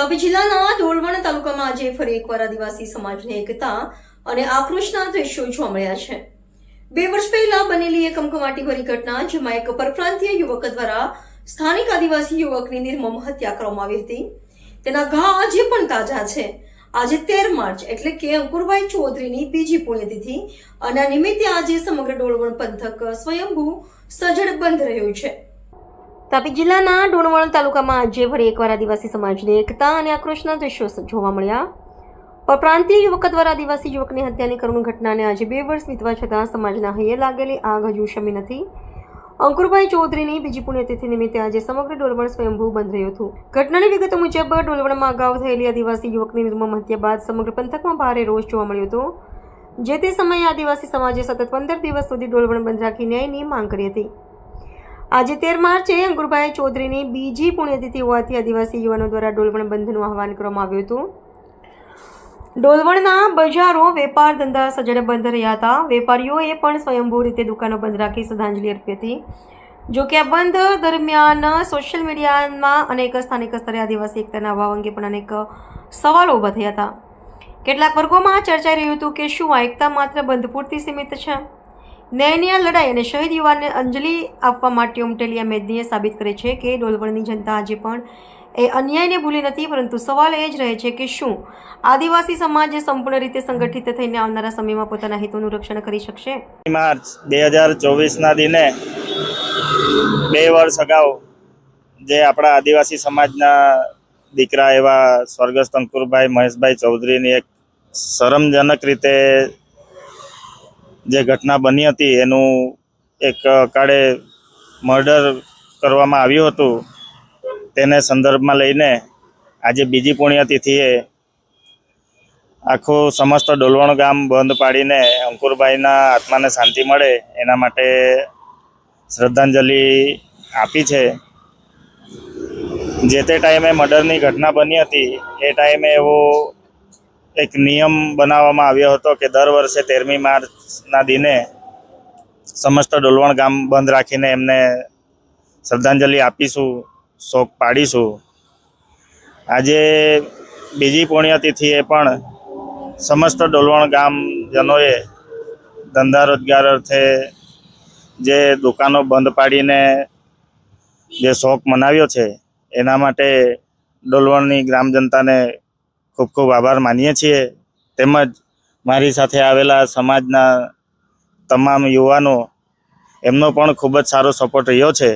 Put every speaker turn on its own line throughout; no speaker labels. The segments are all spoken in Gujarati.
તાપી જિલ્લાના ડોલવણ તાલુકામાં આજે ફરી એકવાર આદિવાસી સમાજની એકતા અને આક્રોશના દ્રશ્યો જોવા મળ્યા છે। 2 વર્ષ પહેલા બનેલી એક કમકમાટીભરી ઘટના, જેમાં એક પરપ્રાંતીય યુવક દ્વારા સ્થાનિક આદિવાસી યુવકની નિર્મમ હત્યા કરવામાં આવી હતી, તેના ઘા આજે પણ તાજા છે। આજે 13 માર્ચ એટલે કે અંકુરભાઈ ચૌધરીની બીજી પુણ્યતિથિ અને આ નિમિત્તે આજે સમગ્ર ડોલવણ પંથક સ્વયંભૂ સજ્જડ બંધ રહ્યું છે। તાપી જિલ્લાના ડોલવણ તાલુકામાં આજે ફરી એકવાર આદિવાસી સમાજની એકતા અને આક્રોશના દ્રશ્યો જોવા મળ્યા। પરપ્રાંતીય યુવક દ્વારા આદિવાસી યુવકની હત્યાની કરુણ ઘટનાને આજે 2 વર્ષ વીતવા છતાં સમાજના હૈયે લાગેલી આગ હજુ શમી નથી। અંકુરભાઈ ચૌધરીની બીજી પુણ્યતિથિ નિમિત્તે આજે સમગ્ર ડોલવણ સ્વયંભૂ બંધ રહ્યું હતું। ઘટનાની વિગતો મુજબ ડોલવણમાં અગાઉ થયેલી આદિવાસી યુવકની નિર્મમ હત્યા બાદ સમગ્ર પંથકમાં ભારે રોષ જોવા મળ્યો હતો। જે તે સમયે આદિવાસી સમાજે સતત 15 દિવસ સુધી ડોલવણ બંધ રાખી ન્યાયની માંગ કરી હતી। આજે 13 માર્ચે અંકુરભાઈ ચૌધરીની બીજી પુણ્યતિથિ હોવાથી આદિવાસી યુવાનો દ્વારા ડોલવણ બંધનું આહવાન કરવામાં આવ્યું હતું। ડોલવણના બજારો, વેપાર ધંધા સજ્જડ બંધ રહ્યા હતા। વેપારીઓએ પણ સ્વયંભૂ રીતે દુકાનો બંધ રાખી શ્રદ્ધાંજલિ અર્પી હતી। જો કે આ બંધ દરમિયાન સોશિયલ મીડિયામાં અનેક સ્થાનિક સ્તરે આદિવાસી એકતાના અભાવ અંગે પણ અનેક સવાલો ઊભા થયા હતા। કેટલાક વર્ગોમાં ચર્ચાઈ રહ્યું હતું કે શું આ એકતા માત્ર બંધ પૂરતી સીમિત છે? ન્યાયની આ લડાઈ અને શહીદ યુવાનને અંજલિ આપવા માટે ઉમટેલી આ મેદની સાબિત કરે છે કે ડોલવણની જનતા આજે પણ એ અન્યાયને ભૂલી નથી, પરંતુ સવાલ એ જ રહે છે કે શું આદિવાસી સમાજ સંપૂર્ણ રીતે સંગઠિત થઈને આવનારા સમયમાં પોતાના હિતોનું રક્ષણ કરી શકશે?
માર્ચ 2024ના દિને 2 વર્ષ અગાઉ જે આપણા આદિવાસી સમાજના દીકરા એવા સ્વર્ગસ્થ અંકુરભાઈ મહેશભાઈ ચૌધરીની એક શરમજનક રીતે જે ઘટના બની હતી, એનું એક અકાળે મર્ડર કરવામાં આવ્યું હતું, તેને સંદર્ભમાં લઈને આજે બીજી પુણ્યતિથિએ આખું સમસ્ત ડોલવણ ગામ બંધ પાડીને અંકુરભાઈના આત્માને શાંતિ મળે એના માટે શ્રદ્ધાંજલિ આપી છે। જે તે ટાઈમે મર્ડરની ઘટના બની હતી એ ટાઈમે એવો એક નિયમ બનાવવામાં આવ્યો હતો કે દર વર્ષે 13મી માર્ચના દિને સમસ્ત ડોલવણ ગામ બંધ રાખીને એમને શ્રદ્ધાંજલિ આપીશું, શોક પાડીશું। આજે બીજી પુણ્યતિથિએ પણ સમસ્ત ડોલવણ ગામજનોએ ધંધા રોજગાર અર્થે જે દુકાનો બંધ પાડીને જે શોક મનાવ્યો છે એના માટે ડોલવણની ગ્રામ જનતાને ખૂબ ખૂબ આભાર માનીએ છીએ। તેમજ મારી સાથે આવેલા સમાજના તમામ યુવાનો, એમનો પણ ખૂબ જ સારો સપોર્ટ રહ્યો છે,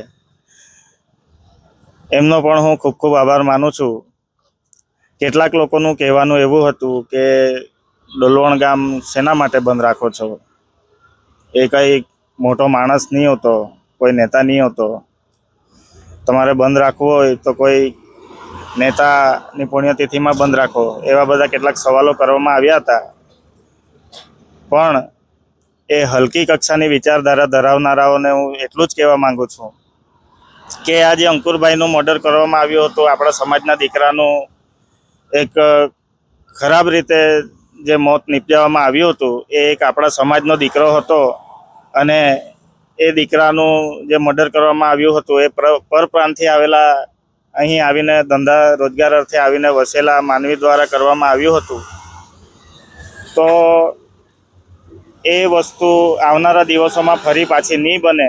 એમનો પણ હું ખૂબ ખૂબ આભાર માનું છું। કેટલાક લોકોનું કહેવાનું એવું હતું કે ડોલવણ ગામ શેના માટે બંધ રાખો છો? એ કંઈ મોટો માણસ નહીં હોતો, કોઈ નેતા નહીં હોતો, તમારે બંધ રાખવું હોય તો કોઈ નેતાની પુણ્યતિથિમાં બંધ રાખો, એવા બધા કેટલાક સવાલો કરવામાં આવ્યા હતા। પણ એ હલકી કક્ષાની વિચારધારા ધરાવનારાઓને હું એટલું જ કહેવા માંગુ છું કે આજે અંકુરભાઈનું મર્ડર કરવામાં આવ્યું હતું, આપણા સમાજના દીકરાનું એક ખરાબ રીતે જે મોત નિપજાવવામાં આવ્યું હતું, એ એક આપણા સમાજનો દીકરો હતો અને એ દીકરાનું જે મર્ડર કરવામાં આવ્યું હતું એ પરપ્રાંતથી આવેલા, અહીં આવીને ધંધા રોજગાર અર્થે આવીને વસેલા માનવી દ્વારા કરવામાં આવ્યું હતું। તો એ વસ્તુ આવનારા દિવસોમાં ફરી પાછી નહીં બને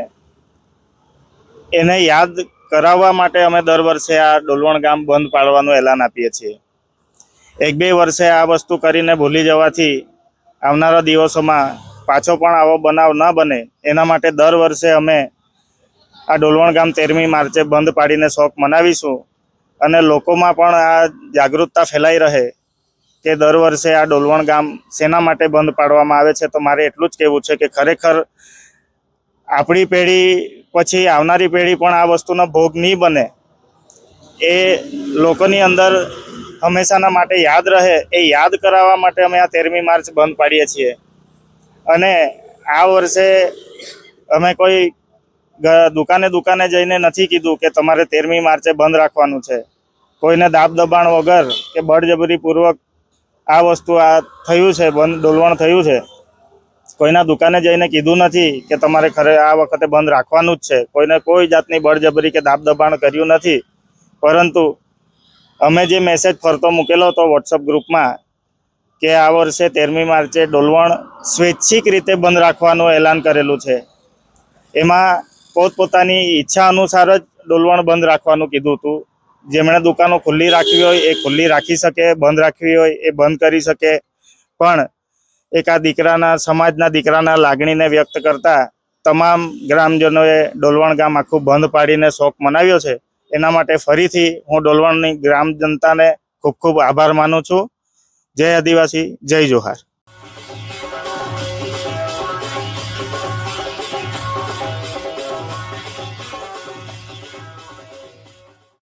એને યાદ કરાવવા માટે અમે દર વર્ષે આ ડોલવણ ગામ બંધ પાડવાનું એલાન આપીએ છીએ। 1-2 વર્ષે આ વસ્તુ કરીને ભૂલી જવાથી આવનારા દિવસોમાં પાછો પણ આવો બનાવ ન બને એના માટે દર વર્ષે અમે આ ડોલવણ ગામ 13મી માર્ચે બંધ પાડીને શોક મનાવીશું અને લોકોમાં પણ આ જાગૃતતા ફેલાઈ રહે કે દર વર્ષે આ ડોલવણ ગામ શેના માટે બંધ પાડવામાં આવે છે। તો મારે એટલું જ કહેવું છે કે ખરેખર આપણી પેઢી પછી આવનારી પેઢી પણ આ વસ્તુનો ભોગ નહીં બને, એ લોકોની અંદર હંમેશાના માટે યાદ રહે, એ યાદ કરાવવા માટે અમે આ 13મી માર્ચ બંધ પાડીએ છીએ। અને આ વર્ષે અમે કોઈ દુકાને જઈને નથી કીધું કે તમારે 13મી માર્ચે બંધ રાખવાનું છે। કોઈને દાબ દબાણ વગર કે બળજબરીપૂર્વક આ વસ્તુ આ થયું છે, બંધ ડોલવણ થયું છે। કોઈના દુકાને જઈને કીધું નથી કે તમારે આ વખતે બંધ રાખવાનું જ છે, કોઈને કોઈ જાતની બળજબરી કે દાબ દબાણ કર્યું નથી, પરંતુ અમે જે મેસેજ ફરતો મૂકેલો હતો વોટ્સઅપ ગ્રુપમાં કે આ વર્ષે 13મી માર્ચે ડોલવણ સ્વૈચ્છિક રીતે બંધ રાખવાનું એલાન કરેલું છે. એમાં પોતપોતાની ઈચ્છા અનુસાર જ ડોલવણ બંધ રાખવાનું કીધું હતું. જેમણે દુકાનો ખુલ્લી રાખવી હોય એ ખુલ્લી રાખી શકે, બંધ રાખવી હોય એ બંધ કરી શકે. પણ એક આ દીકરાના સમાજના દીકરાના લાગણીને વ્યક્ત કરતા તમામ ગ્રામજનોએ ડોલવણ ગામ આખું બંધ પાડીને શોક મનાવ્યો છે. એના માટે ફરીથી હું ડોલવણની ગ્રામ જનતાને ખૂબ ખૂબ આભાર માનું છું. જય આદિવાસી, જય જોહાર.